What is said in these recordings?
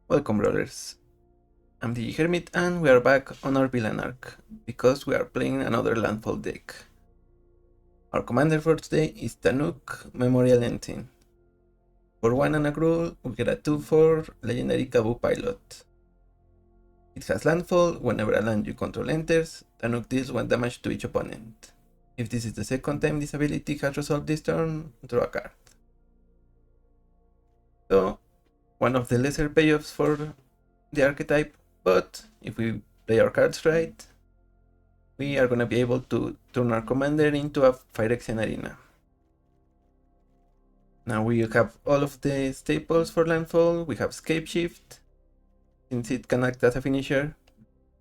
Welcome, brawlers. I'm the Hermit and we are back on our villain arc, because we are playing another Landfall deck. Our commander for today is Tannuk, Memorial Ensign. For 1 and a Gruul, we get a 2/4 legendary Kabu pilot. It has Landfall. Whenever a land you control enters, Tannuk deals 1 damage to each opponent. If this is the second time this ability has resolved this turn, draw a card. So, one of the lesser payoffs for the archetype, but if we play our cards right, we are going to be able to turn our commander into a Phyrexian arena. Now we have all of the staples for Landfall. We have Scapeshift, since it can act as a finisher.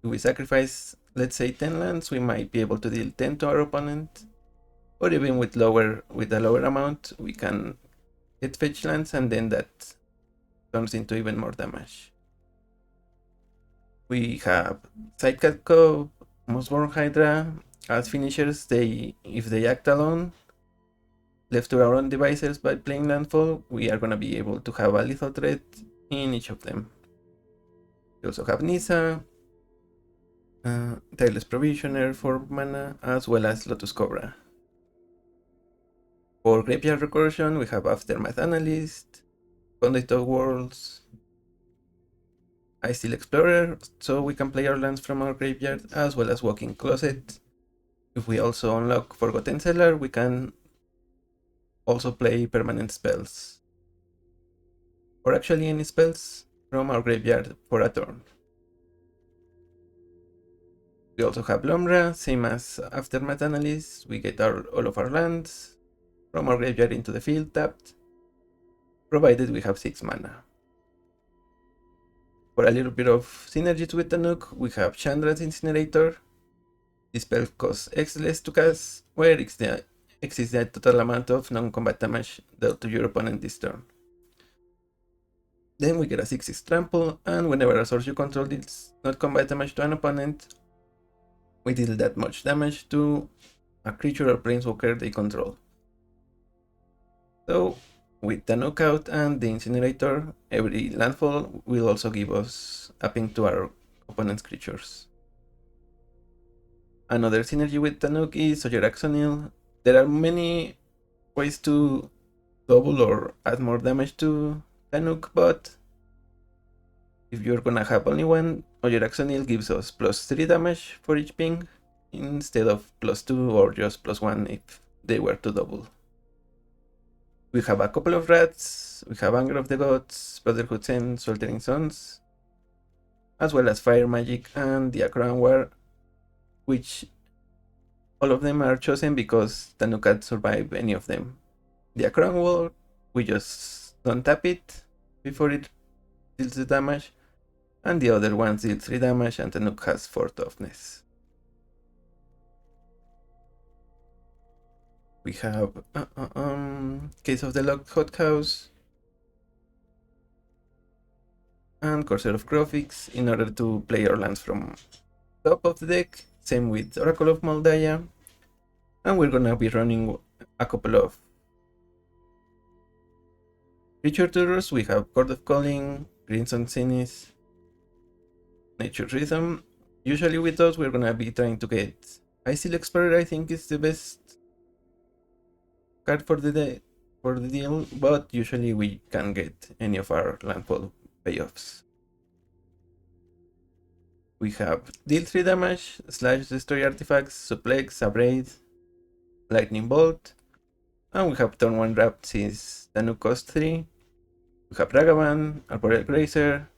If we sacrifice, let's say 10 lands, we might be able to deal 10 to our opponent. Or even with a lower amount, we can get fetch lands and then that turns into even more damage. We have Sidecat Cove, Mossborn Hydra. As finishers, if they act alone, left to our own devices by playing Landfall, we are going to be able to have a lethal threat in each of them. We also have Nisa, Tireless Provisioner for mana, as well as Lotus Cobra. For Graveyard Recursion, we have Aftermath Analyst, Conduit of Worlds, Steel Explorer, so we can play our lands from our graveyard, as well as Walking Closet. If we also unlock Forgotten Cellar, we can also play permanent spells, or actually any spells from our graveyard for a turn. We also have Lomra, same as Aftermath Analyst. We get all of our lands from our graveyard into the field tapped, provided we have 6 mana. For a little bit of synergies with Tannuk, we have Chandra's Incinerator. This spell costs X less to cast, where X is the total amount of non-combat damage dealt to your opponent this turn. Then we get a 6/6 trample, and whenever a source you control deals not combat damage to an opponent, we deal that much damage to a creature or planeswalker they control. So, with the knockout and the incinerator, every landfall will also give us a ping to our opponent's creatures. Another synergy with Tannuk is Ojeraxonil. There are many ways to double or add more damage to Tannuk, but if you're gonna have only one, Ojeraxonil gives us +3 damage for each ping, instead of +2 or just +1 if they were to double. We have a couple of rats, we have Anger of the Gods, Brotherhood's End, Sweltering Suns, as well as Fire Magic and the Crown War, which all of them are chosen because Tannuk can't survive any of them. The Crown War, we just don't tap it before it deals the damage, and the other ones deal 3 damage and Tannuk has 4 toughness. We have Case of the Locked Hothouse and Corsair of Graphics in order to play our lands from top of the deck. Same with Oracle of Moldaya, and we're gonna be running a couple of creature tours. We have Chord of Calling, Crimson Sinis, Nature Rhythm. Usually with those we're gonna be trying to get Steel Explorer. I think is the best card for the deal, but usually we can get any of our landfall payoffs. We have deal 3 damage, slash destroy artifacts, suplex, abrade, lightning bolt, and we have turn 1 wrapped since Tannuk cost 3. We have Ragavan, Arboreal Grazer,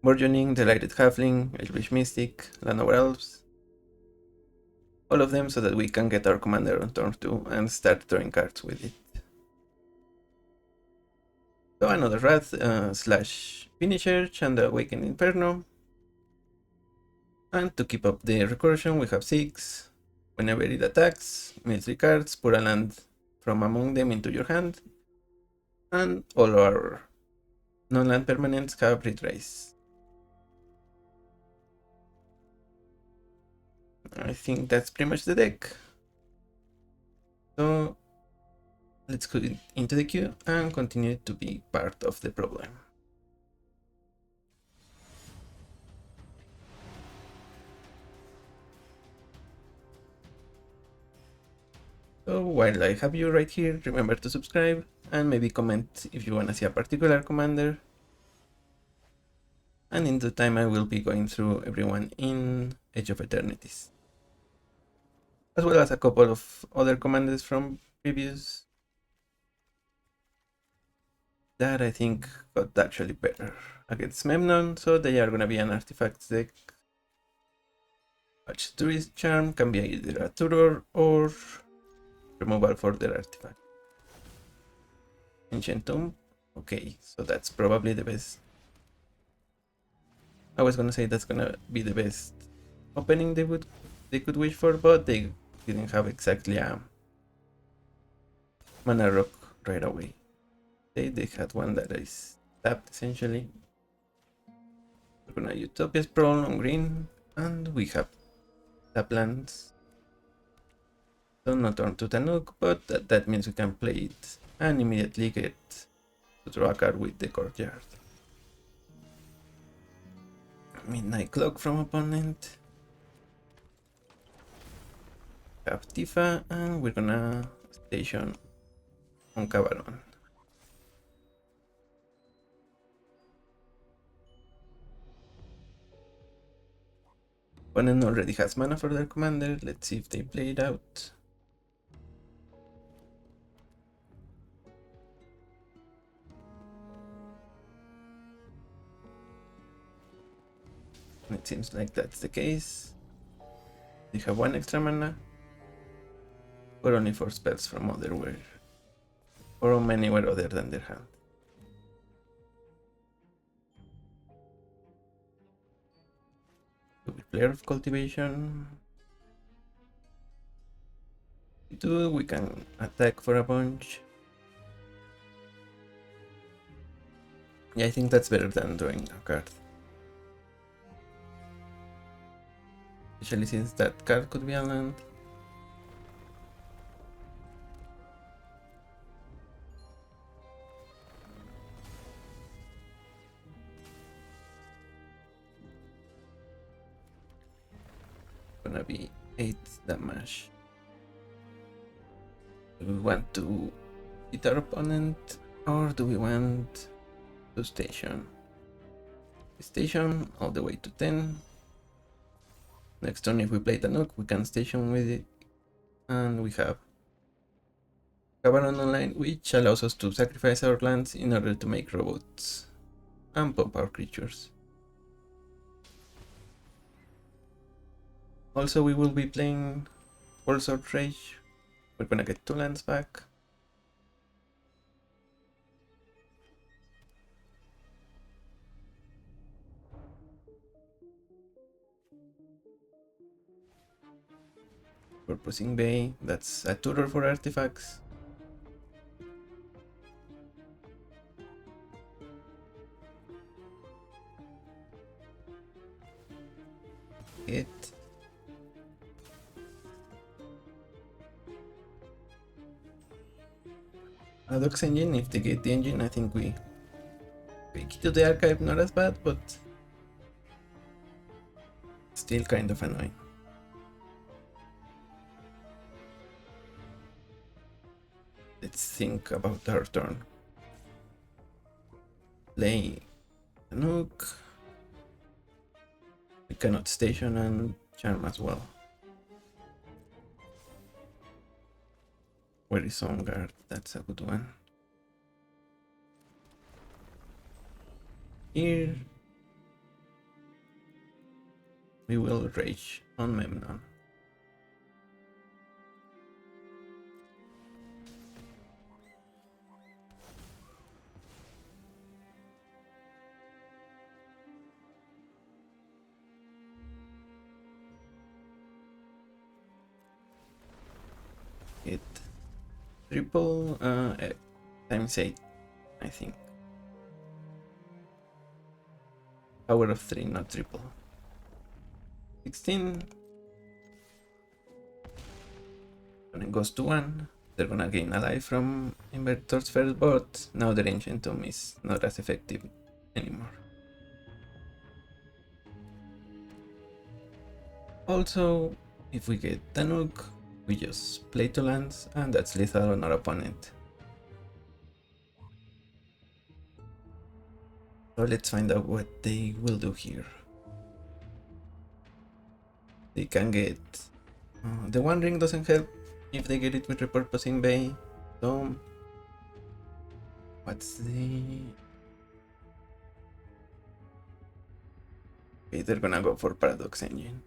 Burgeoning, Delighted Halfling, Elvish Mystic, Land of Elves. All of them so that we can get our commander on turn 2 and start drawing cards with it. So another Wrath slash finisher, Chanda Awakened Inferno. And to keep up the recursion, we have 6. Whenever it attacks, mill 3 cards, put a land from among them into your hand. And all our non-land permanents have retrace. I think that's pretty much the deck. So let's go into the queue and continue to be part of the problem. So while I have you right here, remember to subscribe and maybe comment if you wanna see a particular commander. And in the time I will be going through everyone in Age of Eternities, as well as a couple of other commanders from previous that I think got actually better against Memnon, so they are gonna be an artifacts deck. Which Tourist Charm can be either a tutor or removal for their artifact. Ancient Tomb, okay, so that's probably the best. I was gonna say that's gonna be the best opening they could wish for, but they didn't have exactly a mana rock right away. They had one that is tapped essentially. We're gonna Utopia's Brawl on green, and we have tap lands. So not turn to Tannuk, but that means we can play it and immediately get to draw a card with the courtyard. Midnight Clock from opponent. Have Tifa, and we're gonna station on Cabaron. Opponent already has mana for their commander. Let's see if they play it out. It seems like that's the case. They have one extra mana, but only for spells from otherwhere, or from anywhere other than their hand. Player of Cultivation. We can attack for a bunch. Yeah, I think that's better than drawing a card. Especially since that card could be a land. Gonna be 8 damage. Do we want to hit our opponent, or do we want to station? Station all the way to 10. Next turn, if we play Tannuk, we can station with it, and we have Cabaron online, which allows us to sacrifice our lands in order to make robots and pump our creatures. Also, we will be playing World Sword Rage. We're gonna get 2 lands back. Purposing Bay, that's a tutor for artifacts. It. Adox engine, if they get the engine, I think we take it to the archive, not as bad, but still kind of annoying. Let's think about our turn. Play Tannuk. We cannot station and charm as well. Where is On Guard? That's a good one. Here we will rage on Memnon. It triple times 8, I think. Power of 3, not triple. 16. When it goes to 1, they're gonna gain a life from Invertor's first, but now their Ancient Tomb is not as effective anymore. Also, if we get Tannuk, We just play 2 lands, and that's lethal on our opponent. So let's find out what they will do here. They can get... the One Ring doesn't help if they get it with Repurposing Bay. So... what's the... okay, they're gonna go for Paradox Engine.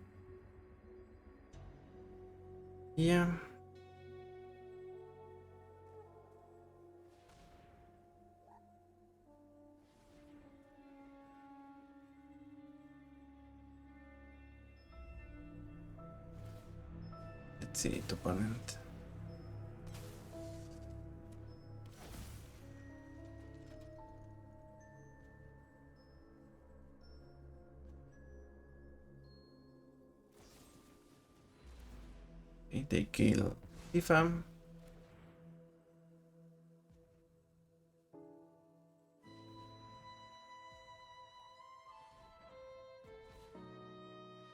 Yeah. Let's see it, opponent. Okay, they kill Ifam.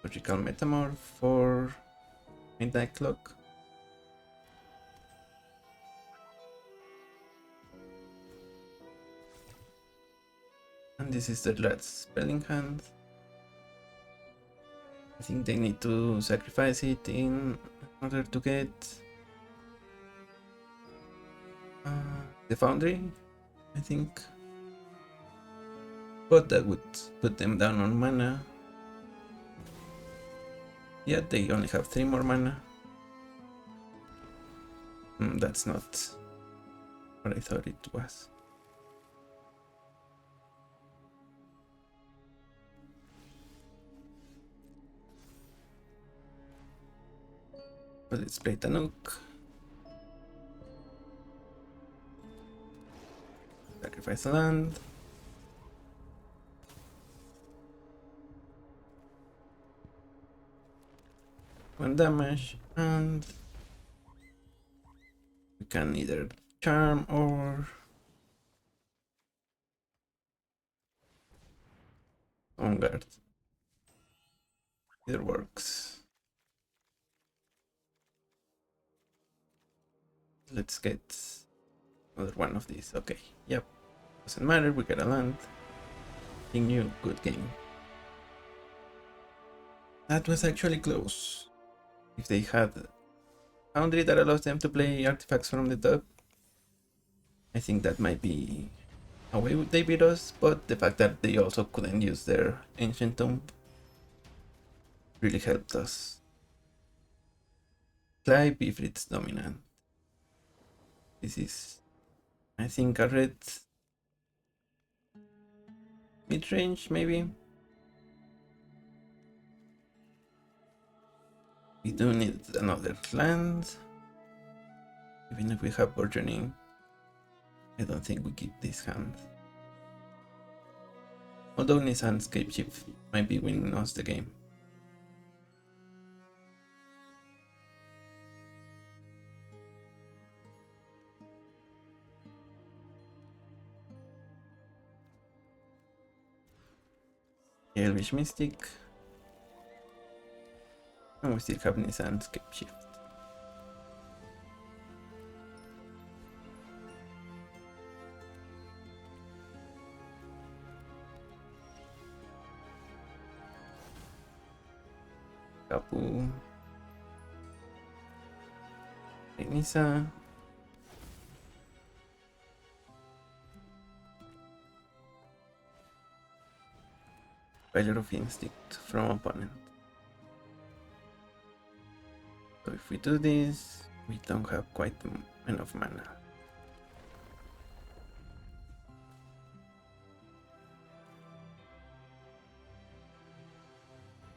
Logical Metamorph for Midnight Clock. And this is their last spelling hand. I think they need to sacrifice it in order to get the Foundry, I think. But that would put them down on mana. Yeah, they only have 3 more mana. That's not what I thought it was. But let's play Tannuk. Sacrifice a land. One damage, and we can either charm or on guard. Either works. Let's get another one of these. Okay, yep. Doesn't matter, we get a land. New good game. That was actually close. If they had Foundry that allows them to play artifacts from the top, I think that might be a way they beat us, but the fact that they also couldn't use their Ancient Tomb really helped us. Clive Ifrit's dominant. This is, I think, a red mid-range, maybe. We do need another land. Even if we have burgeoning, I don't think we keep this hand. Although Nissan's Cape Shift might be winning us the game. Elvish Mystic. And we still have Nissan's Cape Shift. Kapu. Nisa. Failure of Instinct from opponent. So if we do this, we don't have quite enough mana.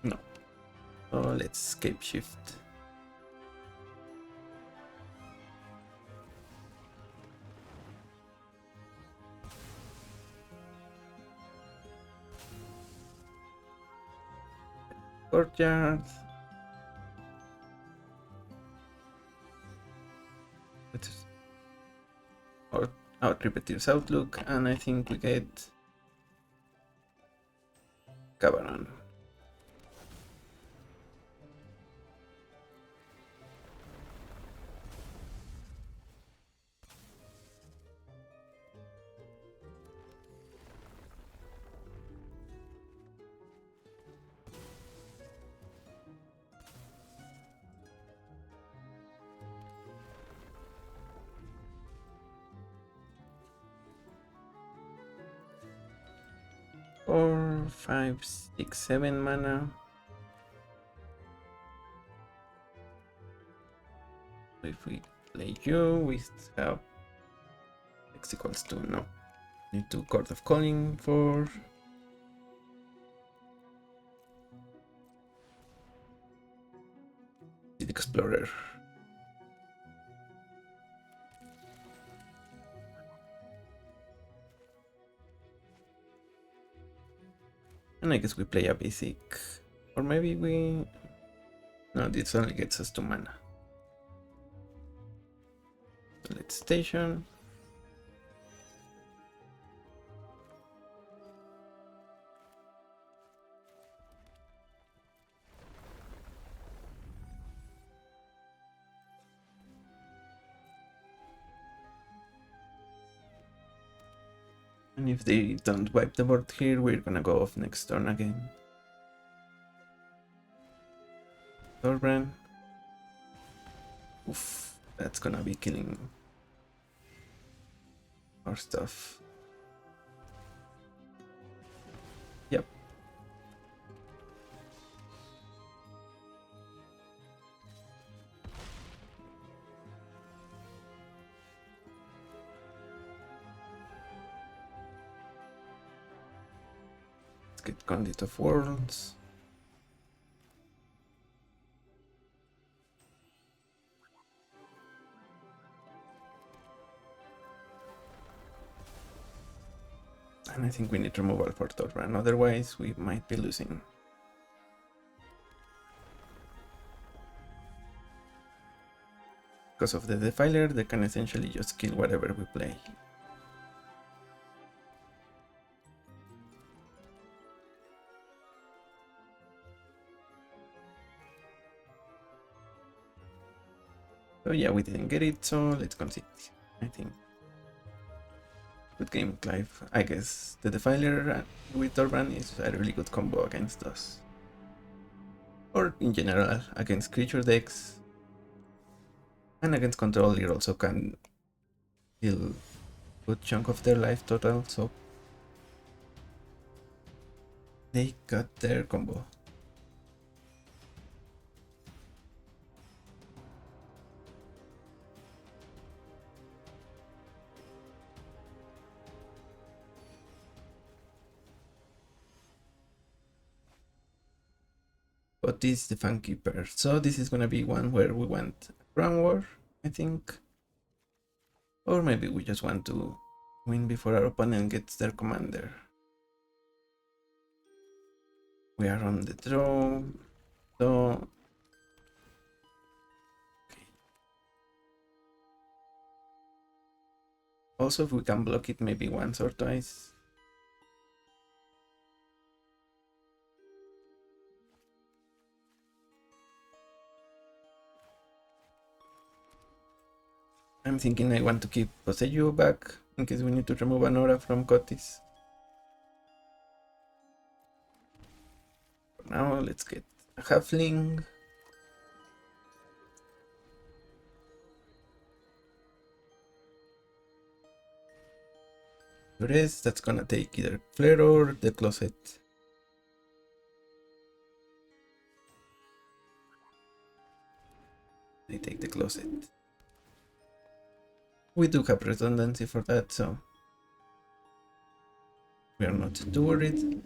No. So let's Scape Shift. Courtyard. Let's out Repeater's Outlook, and I think we get Cabaran. 4, 5, 6, 7 mana. If we play you, we have X equals 2. No. Need to Court of Calling for the Explorer. And I guess we play a basic. Or maybe we... No, this only gets us 2 mana. So let's station. And if they don't wipe the board here, we're gonna go off next turn again. Thorbrand. Oof, that's gonna be killing our stuff. Yep. Let's get Conduit of Worlds. And I think we need removal for Thorbrand, otherwise we might be losing. Because of the Defiler, they can essentially just kill whatever we play. So yeah, we didn't get it, so let's concede, I think. Good game, Clive. I guess the Defiler with Thorbrand is a really good combo against us. Or in general, against creature decks. And against control, it also can deal a good chunk of their life total, so they got their combo. But this is the funky pair. So this is gonna be one where we want Ground War, I think. Or maybe we just want to win before our opponent gets their commander. We are on the draw, so... Okay. Also, if we can block it maybe once or twice. I'm thinking I want to keep Poseidon back in case we need to remove an aura from Cotis. For now, let's get a Halfling. The rest, that's gonna take either Flare or the Closet. They take the Closet. We do have redundancy for that, so we are not too worried.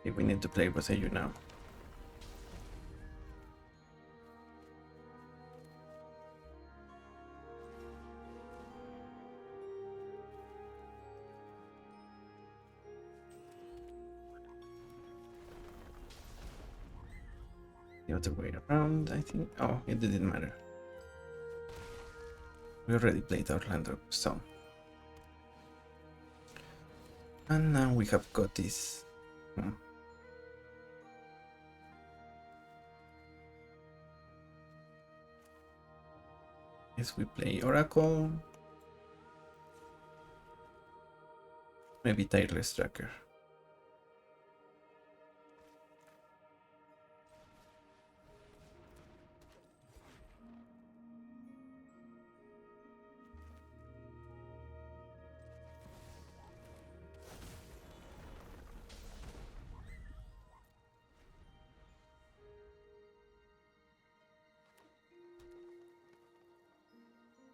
If we need to play Poseidon now. The other way around, I think. Oh, it didn't matter. We already played Orlando, so. And now we have got this. Guess we play Oracle. Maybe Tireless Tracker.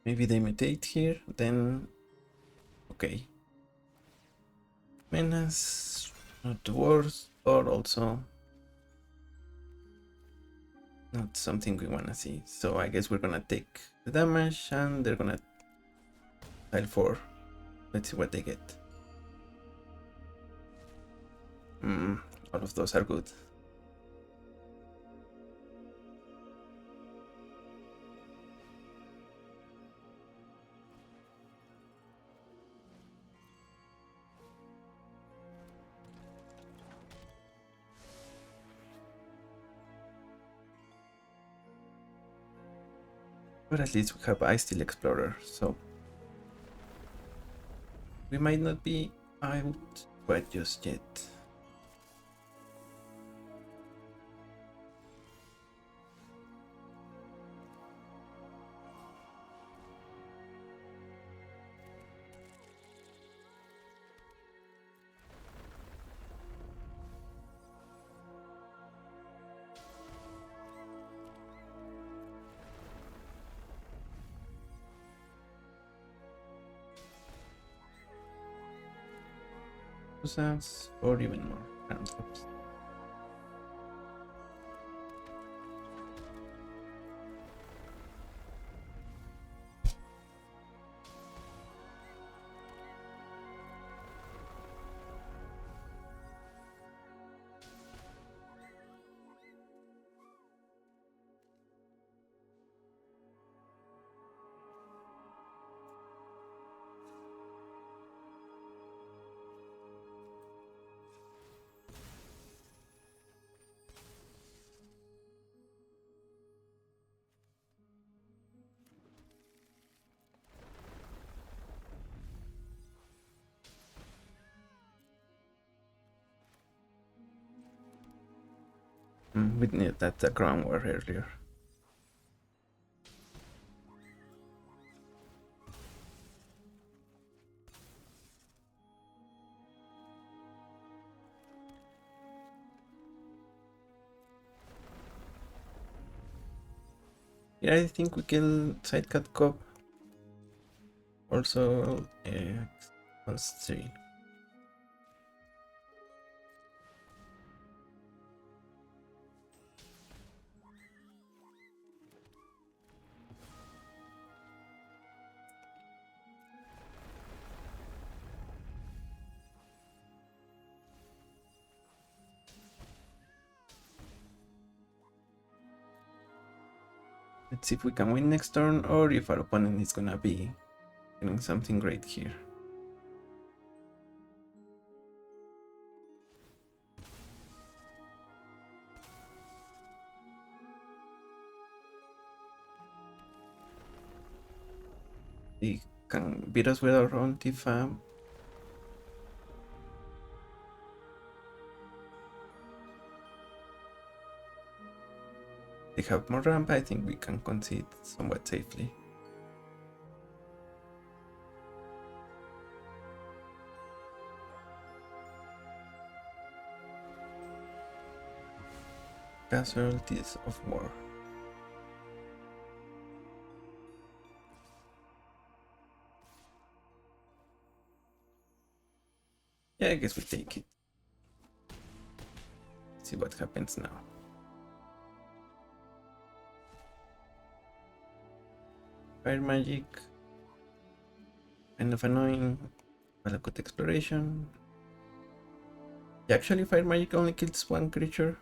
Maybe they mutate here, then okay. Menace, not the worst, or also not something we wanna see. So I guess we're gonna take the damage and they're gonna tile 4. Let's see what they get. All of those are good. But at least we have Ice Steel Explorer, so we might not be out quite just yet. Or even more ground drops. We knew that the ground war earlier. Yeah, I think we kill Sidecut Cop. Also, let's see. Let's see if we can win next turn or if our opponent is gonna be getting something great here. They can beat us with our own Tifa. They have more ramp, I think we can concede somewhat safely. Casualties of war. Yeah, I guess we take it. See what happens now. Fire magic. Kind of annoying. Valakut exploration. Yeah, actually fire magic only kills one creature.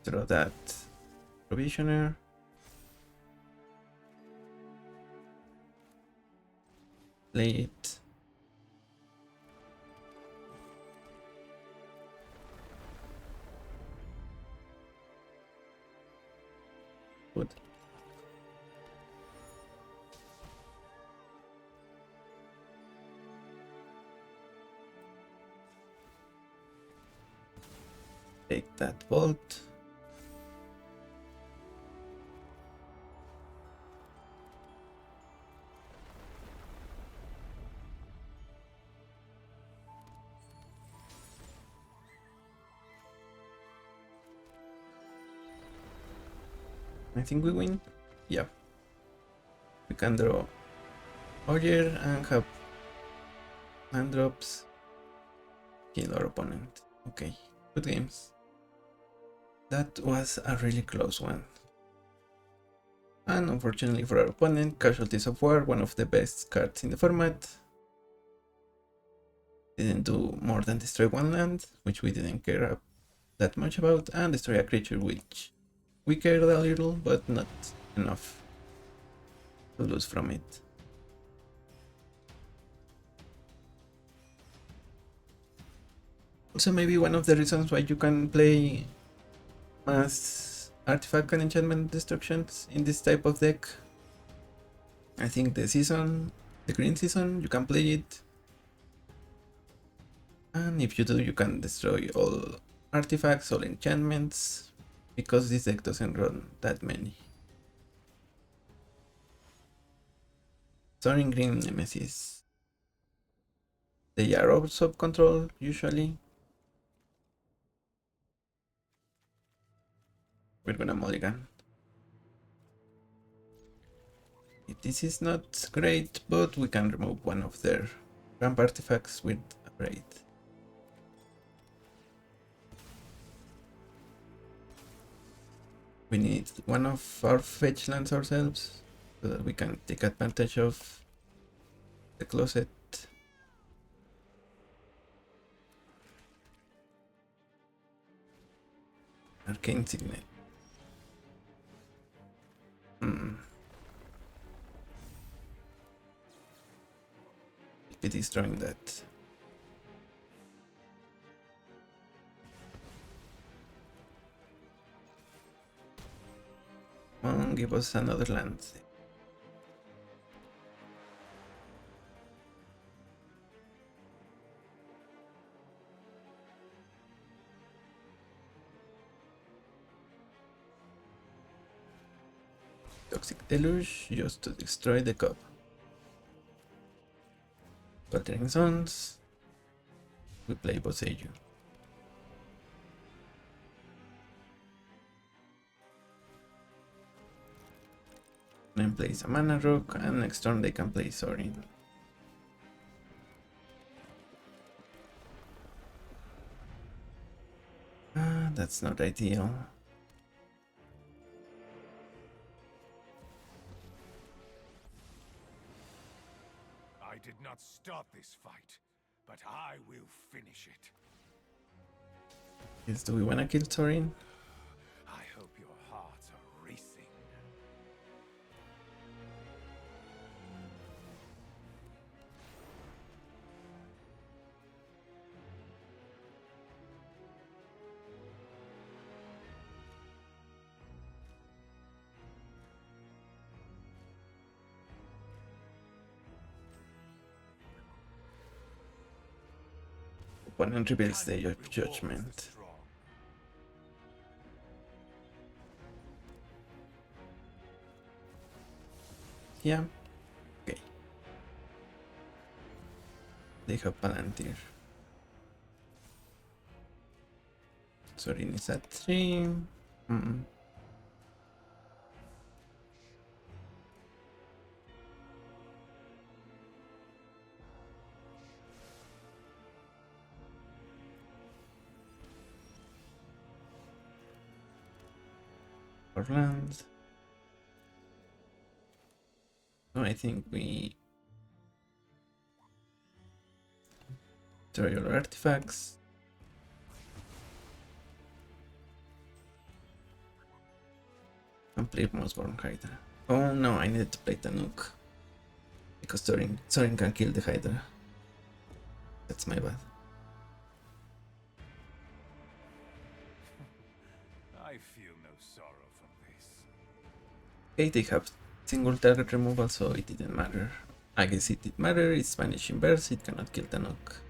Draw that provisioner. Play it. Good. Take that bolt. I think we win. Yeah. We can draw Oyer and have hand drops. Kill our opponent. Okay. Good games. That was a really close one. And unfortunately for our opponent, Casualties of War, one of the best cards in the format, didn't do more than destroy one land, which we didn't care that much about, and destroy a creature which we cared a little, but not enough to lose from it. Also, maybe one of the reasons why you can play mass artifact and enchantment destructions in this type of deck. I think the green season, you can play it. And if you do, you can destroy all artifacts, all enchantments, because this deck doesn't run that many. Soaring Green Nemesis. They are also control usually. We're gonna mulligan. This is not great, but we can remove one of their ramp artifacts with a raid. We need one of our fetch lands ourselves so that we can take advantage of the closet. Arcane Signet. Be destroying that. Come on, give us another land. Toxic Deluge just to destroy the cup. Faltering Sons. We play Boseiju. Then plays a Mana Rock, and next turn they can play Sorin. That's not ideal. I did not start this fight, but I will finish it. Yes, do we wanna kill Sorin? I hope your hearts are racing. Opponent reveals the judgment. Yeah. Okay. They have Palantir. Sorin is at 3. For land. So I think we destroy your artifacts. And play Mossborn Hydra. Oh no, I needed to play Tannuk. Because Sorin can kill the Hydra. That's my bad. I feel no sorrow from this. Okay, they have single target removal, so it didn't matter. I guess it did matter, it's Spanish inverse, it cannot kill Tannuk.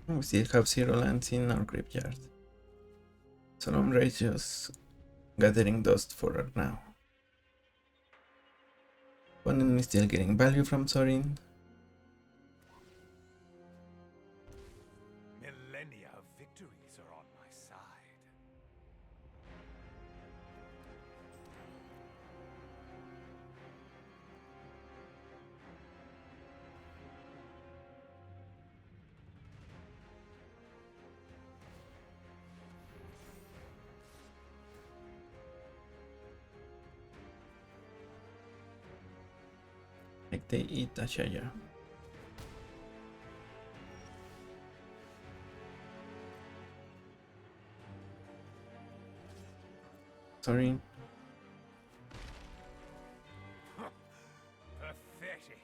We still have 0 lands in our graveyard. Solemn Rage just gathering dust for now. Opponent is still getting value from Sorin. Millennia of victories are on my side. Like they eat Ashaya. Sorin. Pathetic.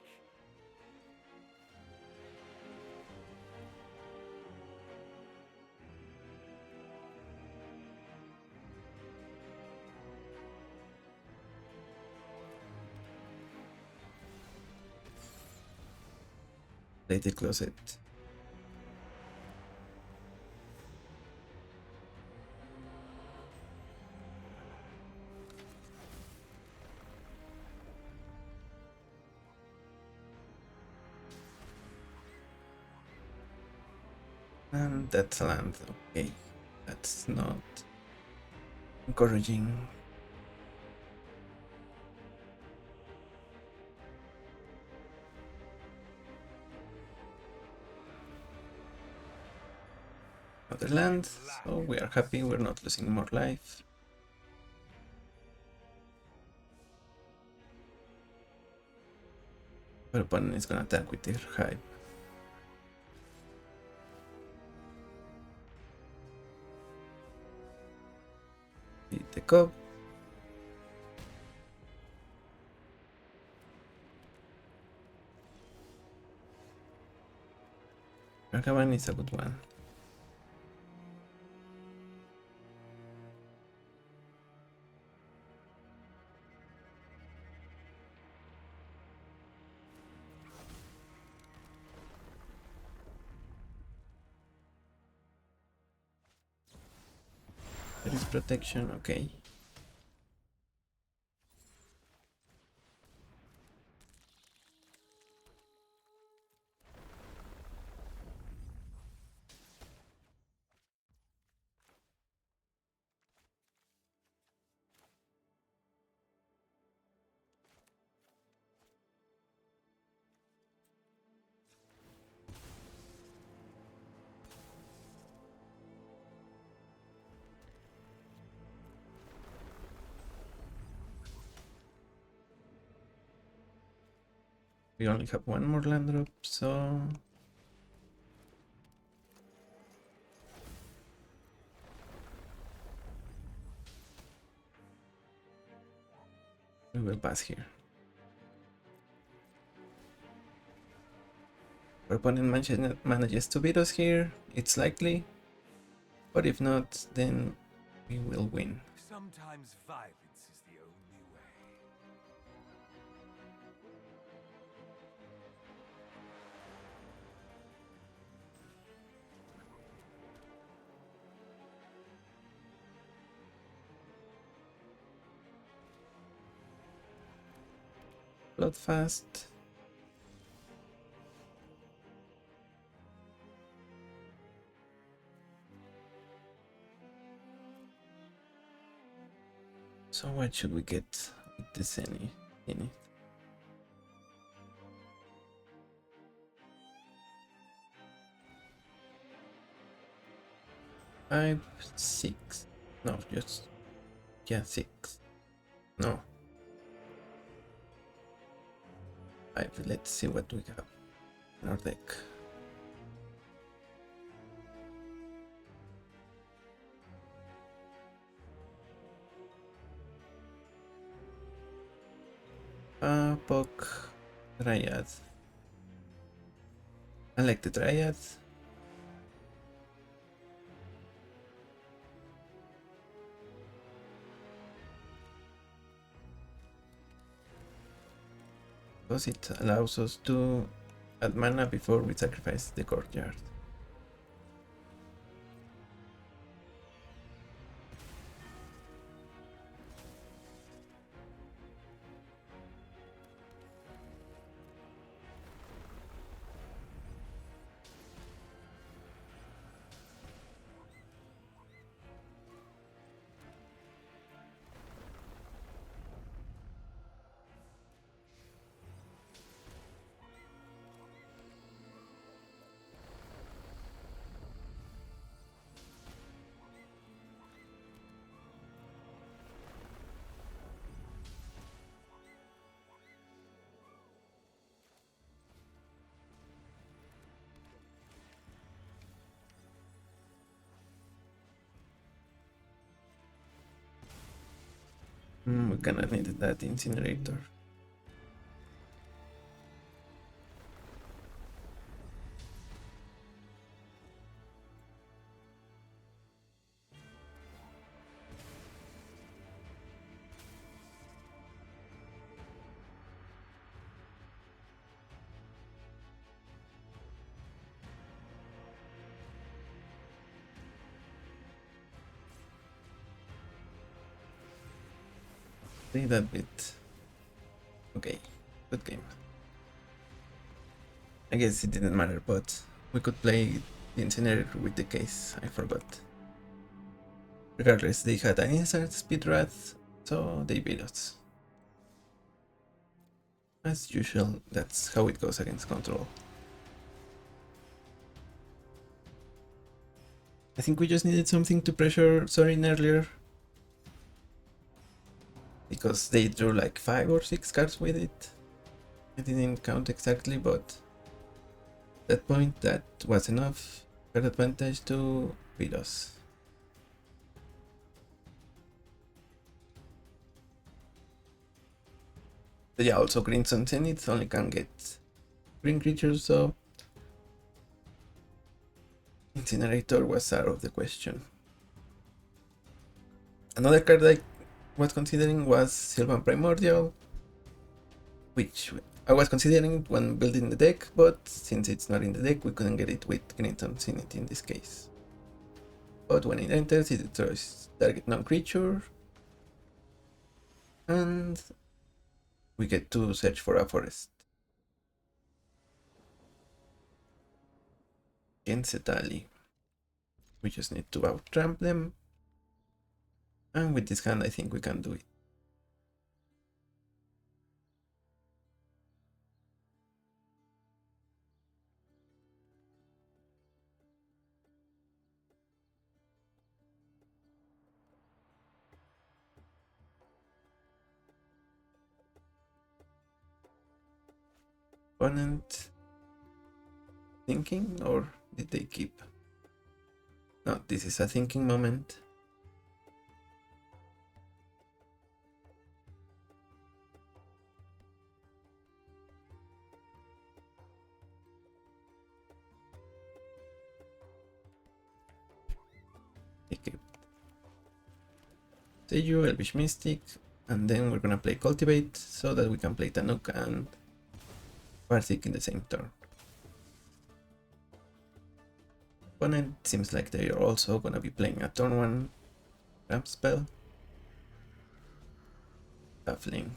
Play the closet. And that's land. Okay, that's not encouraging. Other land, so we are happy, we're not losing more life. Our opponent is gonna attack with their hive. Hit the cob. Ragavan is a good one. There is protection, okay. We only have one more land drop, so we will pass here. Our opponent manages to beat us here, it's likely, but if not, then we will win. Sometimes violence is the only way. Bloodfast. So what should we get with this in it? 5, 6. No, just yeah, 6. No. 5. Let's see what we have in our deck. Poke, Dryad. I like the Dryad. Because it allows us to add mana before we sacrifice the courtyard. We kinda needed that incinerator. Play that bit. Okay, good game. I guess it didn't matter, but we could play the incinerator with the case. I forgot. Regardless, they had an insert speed wrath, so they beat us. As usual, that's how it goes against control. I think we just needed something to pressure Sorin earlier. Because they drew like 5 or 6 cards with it. I didn't count exactly, but at that point that was enough card advantage to beat us. But yeah, also Crimson Zenith only can get green creatures, so Incinerator was out of the question. Another card I was considering was Sylvan Primordial, which I was considering when building the deck, but since it's not in the deck, we couldn't get it with Crimson Zenith in this case. But when it enters, it destroys target non-creature, and we get to search for a forest. Against Etali. We just need to out-tramp them, and with this hand I think we can do it. Opponent thinking, or did they keep? No, this is a thinking moment. They kept Seiju, Elvish Mystic, and then we're gonna play Cultivate so that we can play Tannuk and Barzik in the same turn. Opponent seems like they are also gonna be playing a turn 1 ramp spell. Baffling.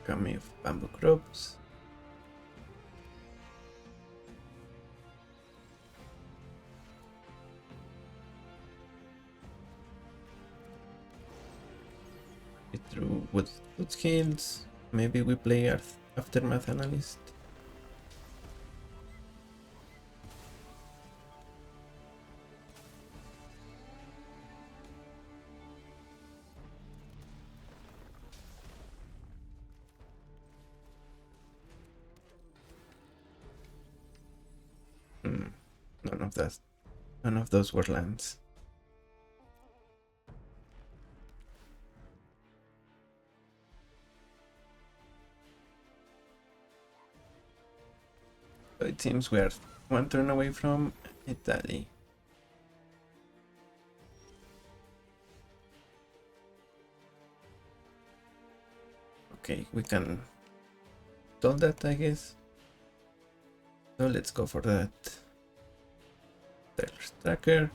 Kami of bamboo crops. We threw wood skills. Maybe we play Aftermath Analyst. None of that. None of those were lands. So it seems we are one turn away from Italy. Okay, we can solve that, I guess. So let's go for that. Tyler's tracker.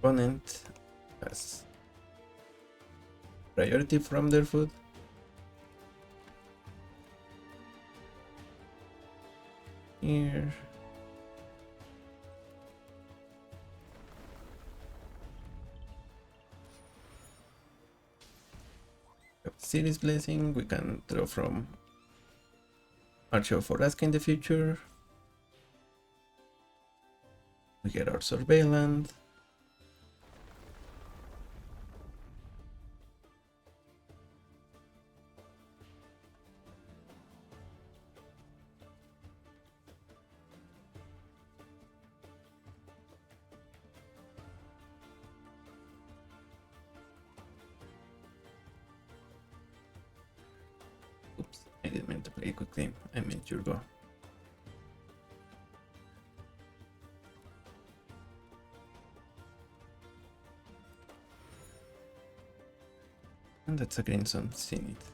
Opponent has priority from their food. Here. Series Blessing, we can draw from Archer of Oraska in the future. We get our Surveillance. Oops, I didn't mean to play a quick game. I meant your go. And that's a green sun, seen it.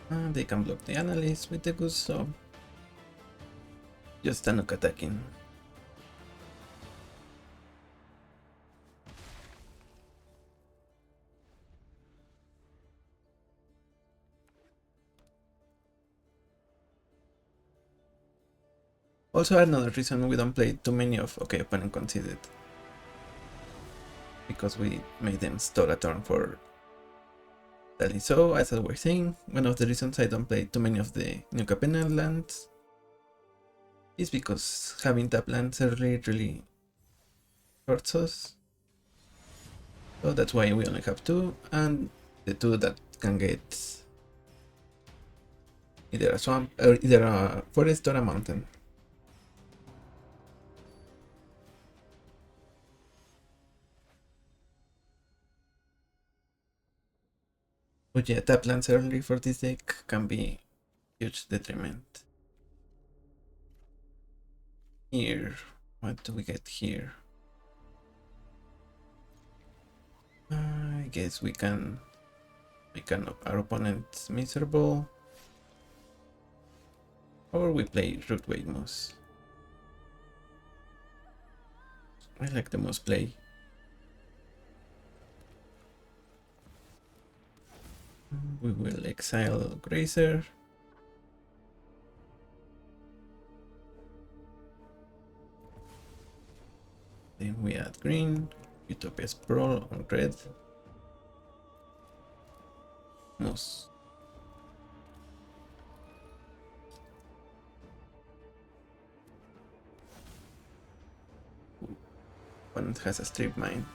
And they can block the Analyst with the Goose, so just Tannuk attacking. Also another reason we don't play too many of okay, opponent conceded. Because we made them stall a turn for Italy. So as I was saying, one of the reasons I don't play too many of the New Capenna lands is because having tap lands early really hurts us. So that's why we only have two, and the two that can get either a swamp or either a forest or a mountain. But yeah, tap lands early for this deck can be huge detriment. Here, what do we get here? I guess we can make our opponent miserable. Or we play Root Wave Moose. I like the Moose play. We will exile Grazer. Then we add green, Utopia's Brawl on red. Moose. Opponent has a strip mine.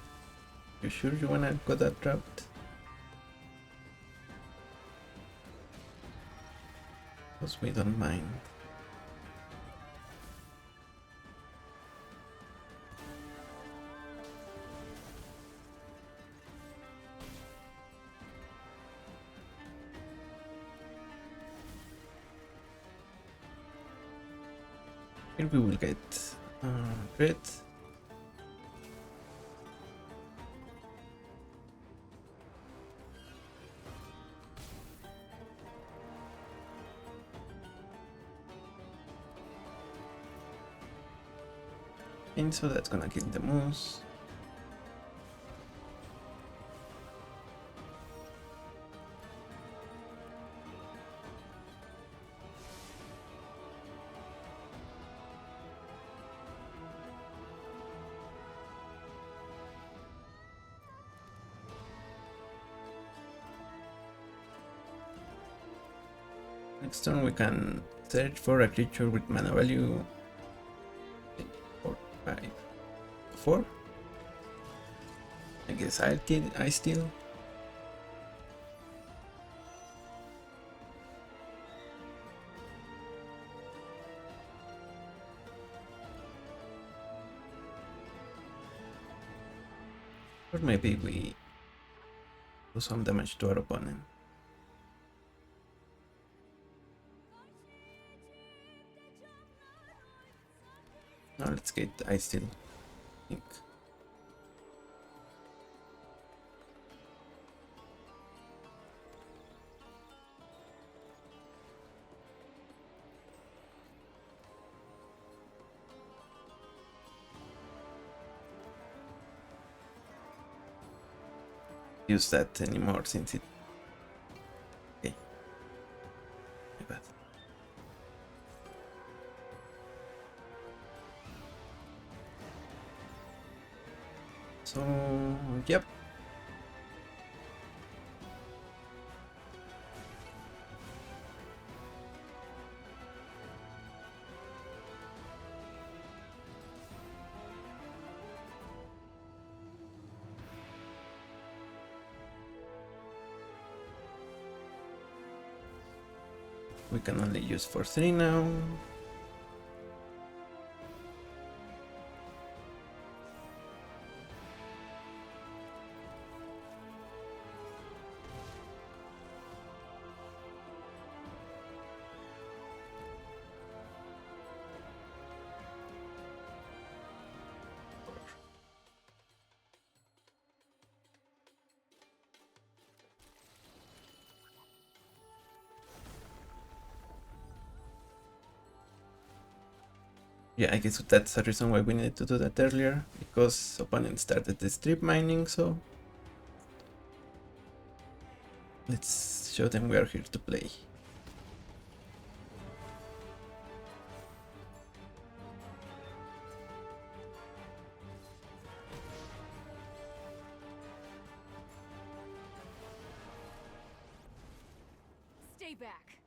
You sure you wanna go that route? Because we don't mind. Here we will get red. And so that's gonna kill the moose. Next turn we can search for a creature with mana value 4, 5, 4. I guess I steal. Or maybe we do some damage to our opponent. Now let's get I steal. I think. Use that anymore since it. Okay. My bad. So yep. We can only use for 3 now. Yeah, I guess that's the reason why we needed to do that earlier, because opponent started the strip mining, so let's show them we are here to play. Stay back.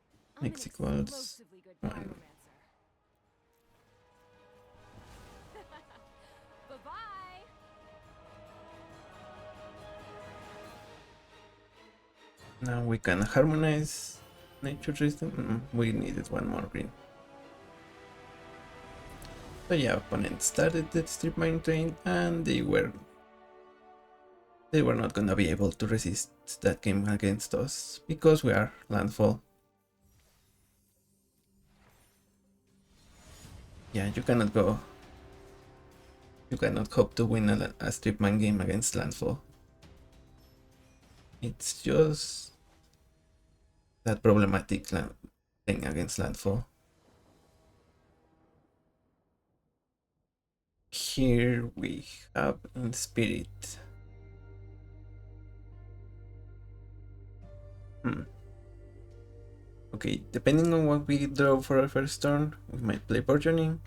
X equals 1. Bye-bye. Now we can harmonize nature system. We needed one more green. So yeah, opponent started the strip mine train and they were not gonna be able to resist that game against us because we are Landfall. Yeah, you cannot hope to win a strip mine game against Landfall. It's just that problematic thing against Landfall. Here we have in spirit. Okay, depending on what we draw for our first turn, we might play Burgeoning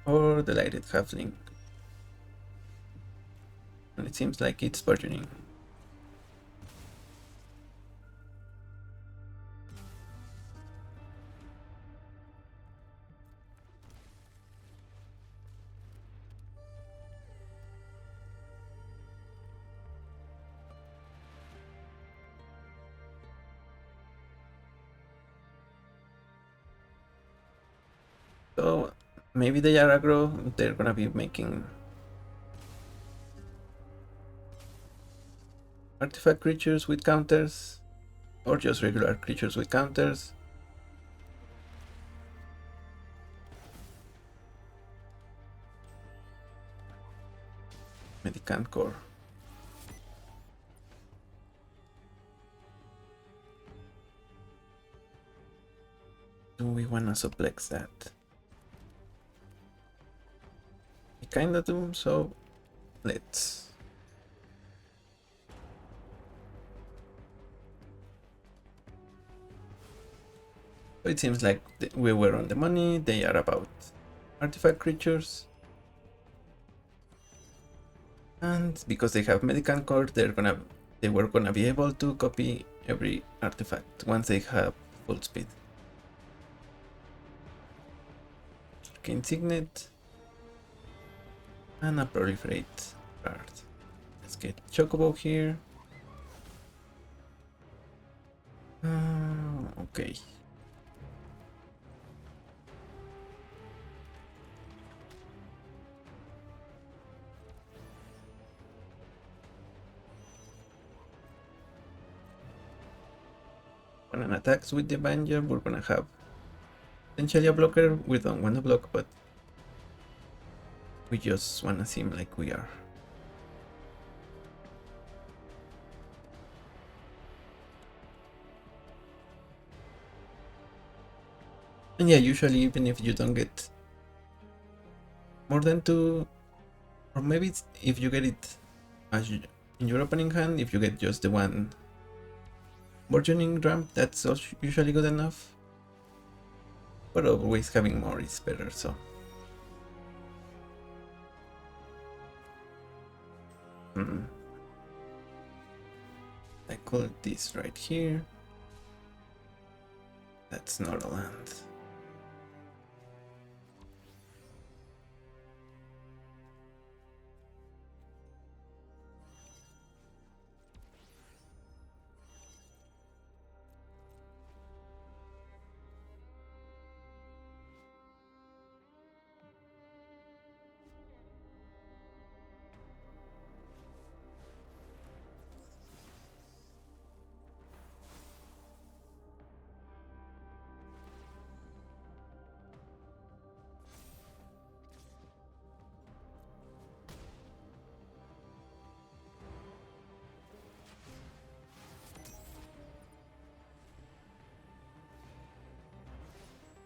or the Lighted Halfling. And it seems like it's Burgeoning. So maybe they are aggro, they're gonna be making artifact creatures with counters or just regular creatures with counters. Medicant Core. Do we wanna suplex that? We kinda do, so let's. So it seems like we were on the money. They are about artifact creatures. And because they have Medicant Core, they were gonna be able to copy every artifact once they have full speed. Arcane Signet and a Proliferate card. Let's get Chocobo here. Okay. When an attacks with the Banger, we're gonna have potentially a blocker. We don't want to block, but we just wanna seem like we are. And yeah, usually even if you don't get more than 2, or maybe if you get it as in your opening hand, if you get just the one burgeoning ramp, that's also usually good enough. But always having more is better, so. I call this right here. That's not a land.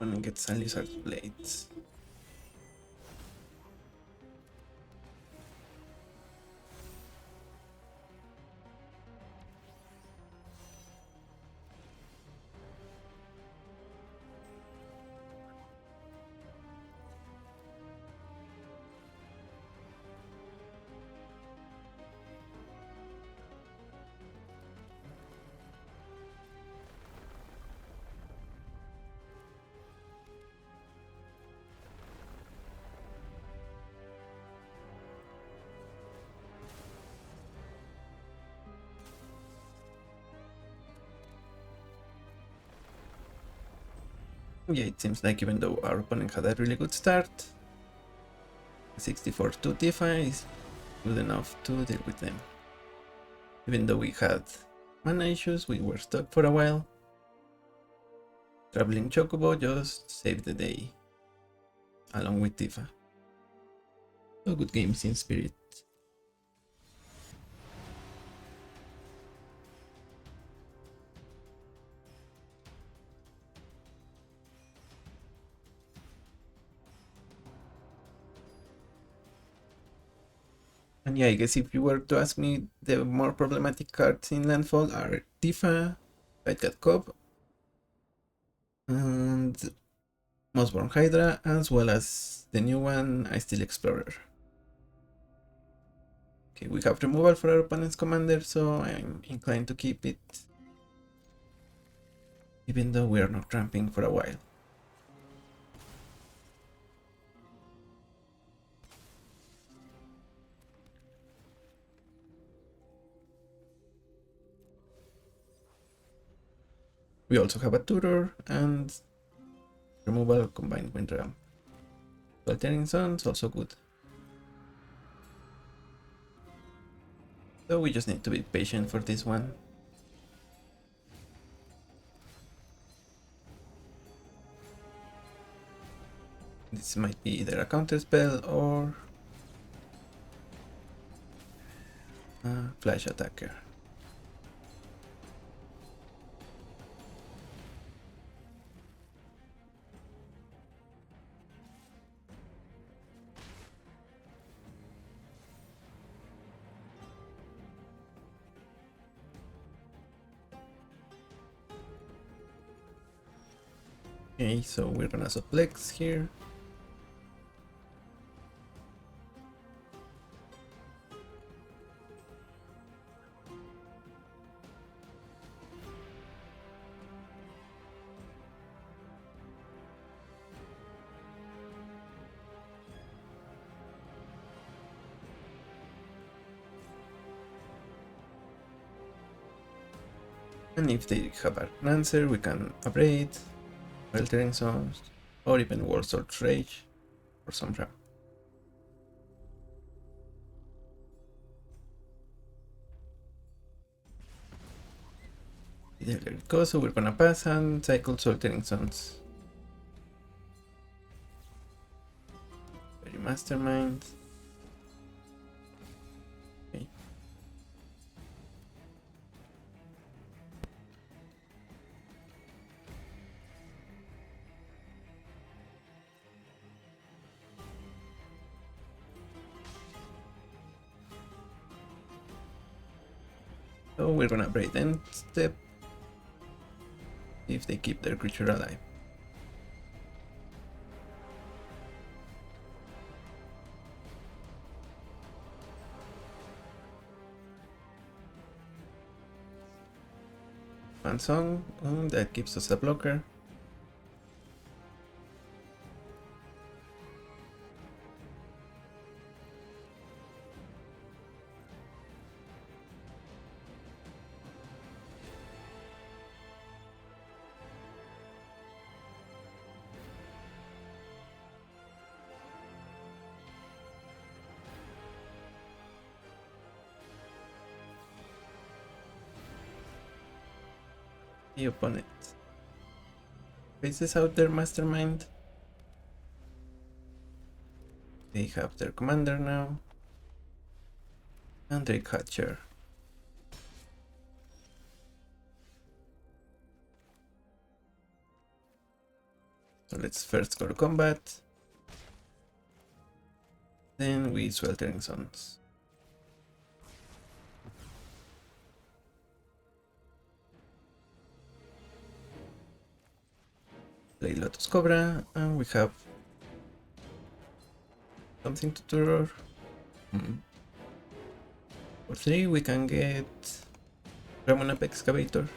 Gonna get some lizard blades. Yeah, it seems like even though our opponent had a really good start, 64-2 Tifa is good enough to deal with them. Even though we had mana issues, we were stuck for a while. Traveling Chocobo just saved the day, along with Tifa. So good games in spirit. And yeah, I guess if you were to ask me, the more problematic cards in Landfall are Tifa, White Cat Cub, and Mossborn Hydra, as well as the new one, Ice Steel Explorer. Okay, we have removal for our opponent's commander, so I'm inclined to keep it, even though we are not ramping for a while. We also have a tutor and removal combined with ramp. Altering Sun's also good. So we just need to be patient for this one. This might be either a counter spell or Flash attacker. Okay, so we're gonna suplex here. And if they have an answer, we can upgrade, Weltering Zones, or even World Sword Rage for some round. There we go, so we're gonna pass and cycle Sweltering Zones. Very mastermind. Okay. So we're gonna upgrade end step if they keep their creature alive. One song, that gives us a blocker. The opponent faces out their mastermind. They have their commander now. And their catcher. So let's first go to combat. Then we Sweltering Zones. Play Lotus Cobra, and we have something to draw. For 3 we can get Ramunap Excavator.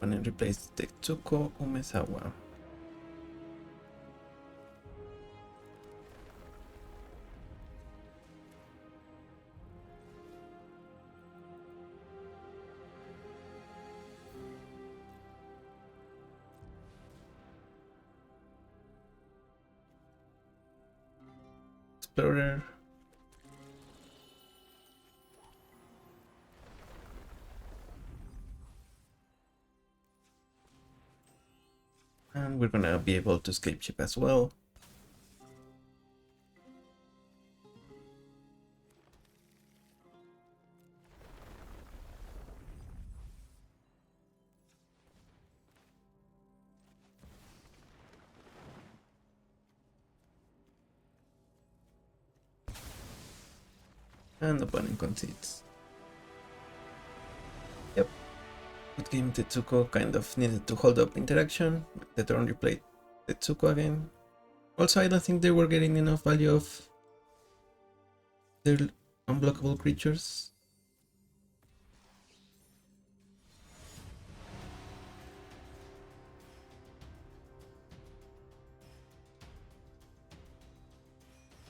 And then replace Tetsuko Umezawa. Explorer. And we're gonna be able to escape ship as well. And opponent concedes. Yep. Good game. Tetsuko kind of needed to hold up interaction. The turn replayed Tetsuko again. Also, I don't think they were getting enough value of their unblockable creatures.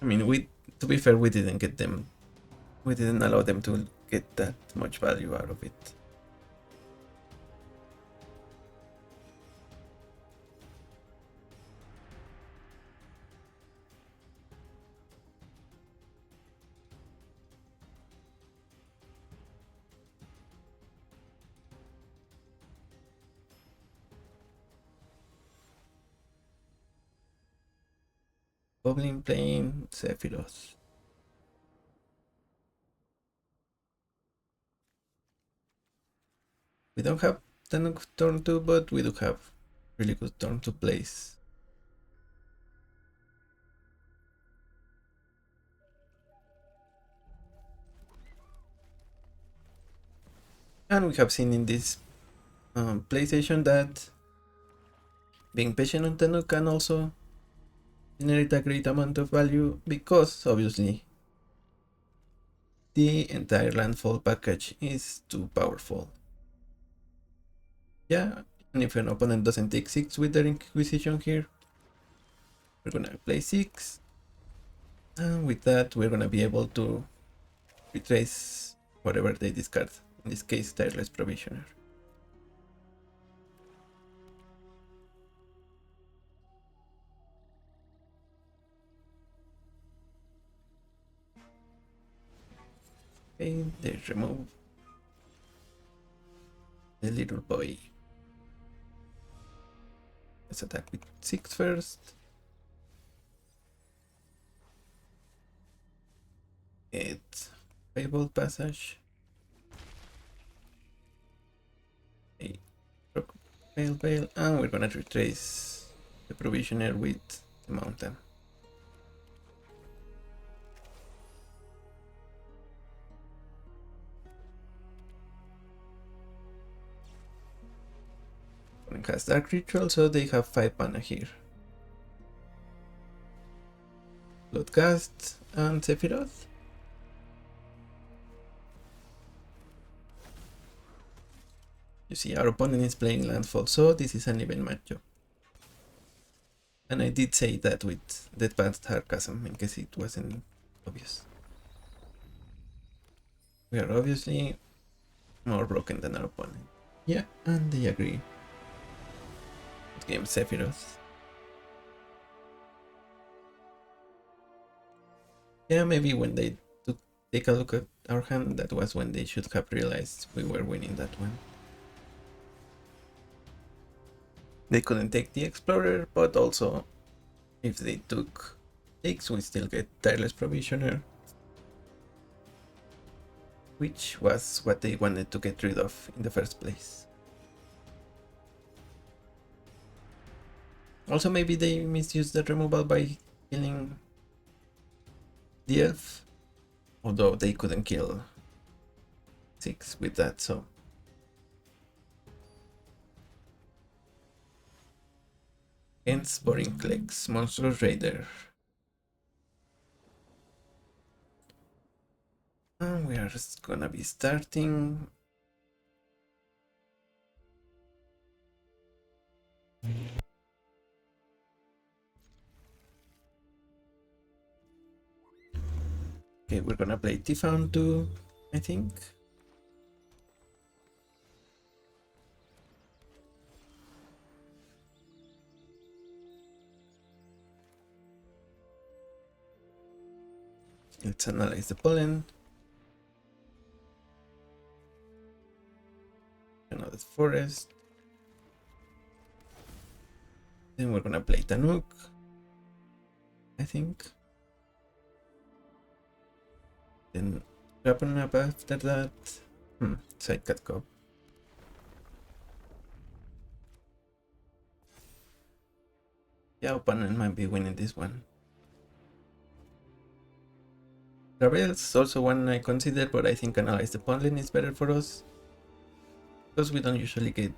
I mean, to be fair, we didn't get them. We didn't allow them to get that much value out of it. Goblin playing Sephiroth. We don't have Tannuk turn 2, but we do have really good turn 2 plays. And we have seen in this play session that being patient on Tannuk can also generate a great amount of value, because obviously the entire Landfall package is too powerful. Yeah, and if an opponent doesn't take 6 with their Inquisition here, we're gonna play 6, and with that we're gonna be able to retrace whatever they discard, in this case Tireless Provisioner. Okay, they remove the little boy. Let's attack with 6 first. It's Fable Passage. A Veil, and we're gonna retrace the Provisioner with the Mountain. Opponent has Dark Ritual, so they have 5 mana here. Bloodcast and Sephiroth. You see, our opponent is playing Landfall, so this is an even matchup. And I did say that with Deadpan Sarcasm, in case it wasn't obvious. We are obviously more broken than our opponent. Yeah, and they agree. Good game, Sephiroth. Yeah, maybe when they took take a look at our hand, that was when they should have realized we were winning that one. They couldn't take the Explorer, but also if they took takes, we still get Tireless Provisioner, which was what they wanted to get rid of in the first place. Also, maybe they misused the removal by killing the elf, although they couldn't kill 6 with that, so. Hence, Boring Clicks, Monstrous Raider. And we are just gonna be starting. Okay, we're gonna play Typhon too, I think. Let's analyze the pollen. Another forest. Then we're gonna play Tannuk, I think. Then wrapping up after that. Sidecut Cop. Yeah, opponent might be winning this one. Gravel's also one I consider, but I think Analyze the Pollen is better for us, because we don't usually get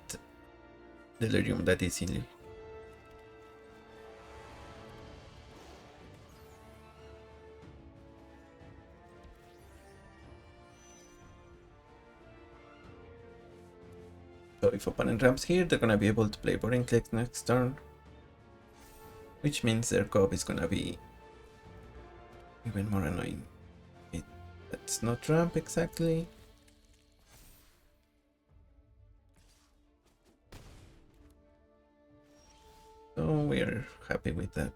Delirium that easily. So if opponent ramps here, they're gonna be able to play Boring Clicks next turn, which means their co-op is gonna be even more annoying. That's not ramp exactly. So we're happy with that.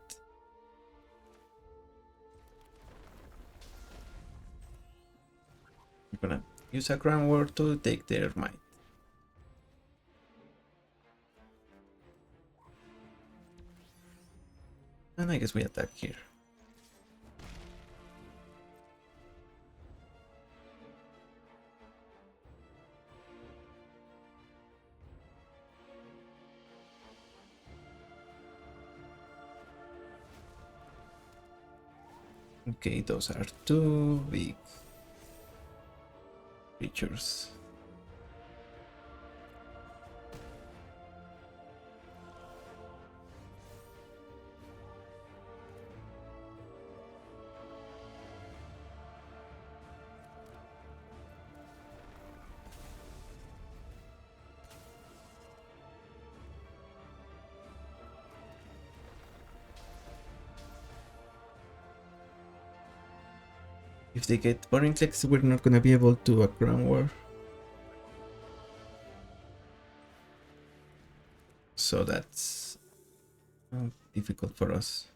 We're gonna use a Crown Ward to take their might. And I guess we attack here. Okay, those are two big creatures. If they get boring clicks, we're not gonna be able to a Crown War. So that's difficult for us.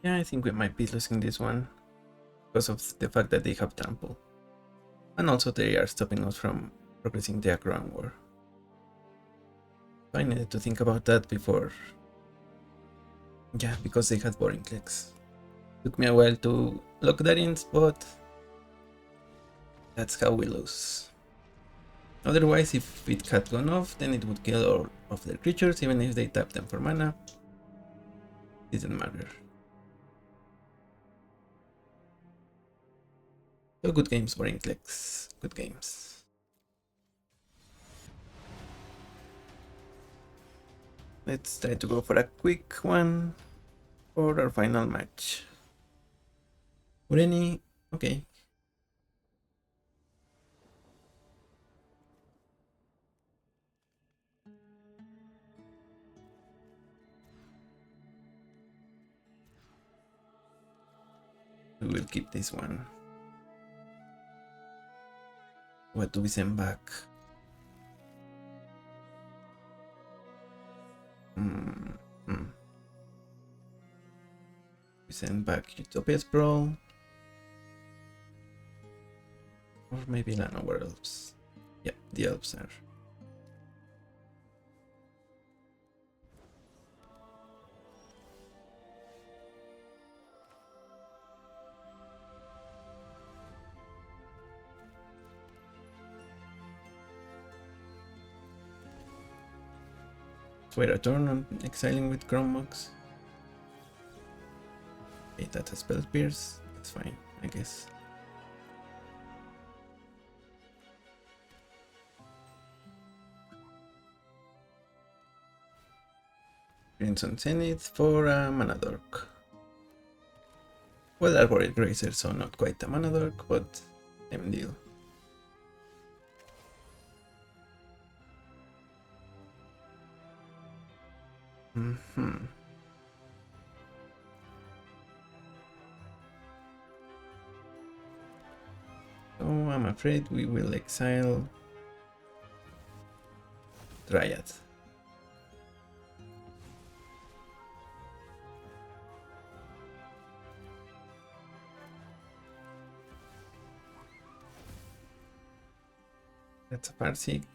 Yeah, I think we might be losing this one because of the fact that they have trample. And also they are stopping us from progressing the Crown War. So I needed to think about that before. Yeah, because they had boring clicks. Took me a while to lock that in, but that's how we lose. Otherwise, if it had gone off, then it would kill all of their creatures, even if they tap them for mana. Didn't matter. So good games, boring clicks. Good games. Let's try to go for a quick one for our final match. Ureni, okay. We will keep this one. What do we send back? We send back Utopia's Brawl. Or maybe Llanowar Elves. Yeah, the Elves are. Wait a turn on exiling with Chromox. Okay, that's a spell pierce. That's fine, I guess. Crimson Zenith for a Mana Dork. Well, Arboreal Grazer, so not quite a Mana Dork, but same deal. So I'm afraid we will exile Dryad. That's a Parsec.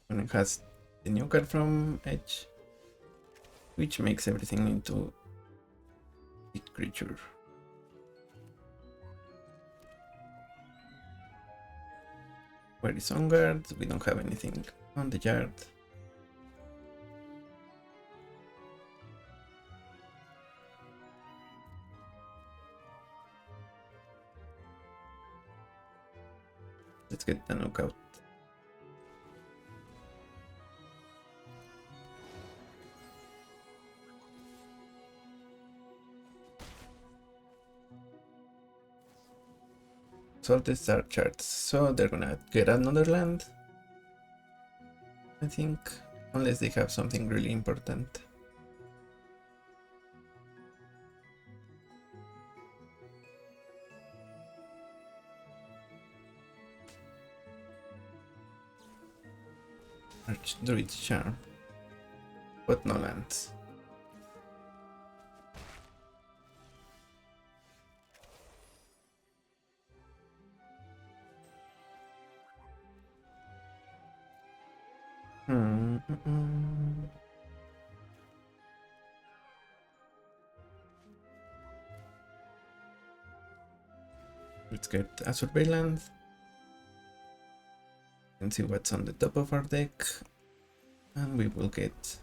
And it has the new card from Edge, which makes everything into a creature. Where is On Guard? We don't have anything on the yard. Let's get Tannuk out. Salted are charts, so they're gonna get another land, I think, unless they have something really important. Archdruid's Charm, but no lands. Let's get a surveillance and see what's on the top of our deck, and we will get,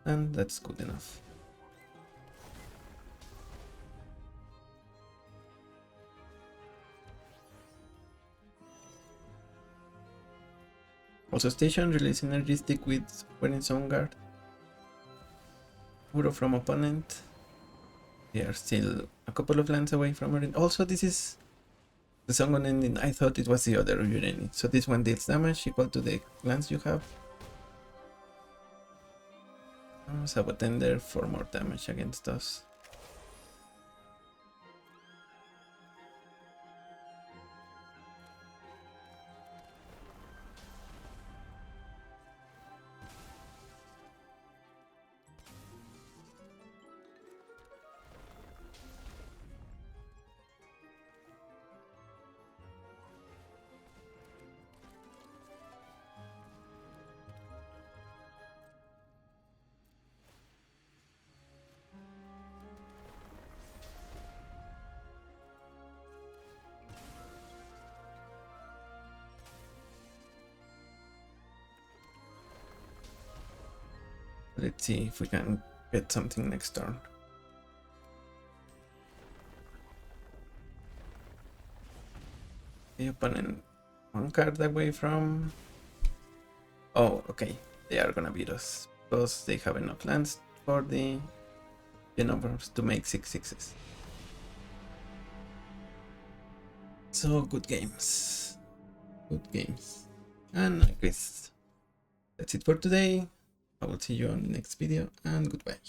and that's good enough. Also, station release synergistic with when it's on guard. Uro from opponent. They are still a couple of lands away from it. Also, this is the second ending. I thought it was the other Eternities. So this one deals damage equal to the lands you have. Sabotender for more damage against us. Let's see if we can get something next turn. The opponent one card away from... Oh, okay. They are gonna beat us because they have enough lands for the numbers to make 6/6s. So good games. Good games. And I guess that's it for today. I will see you on the next video, and goodbye.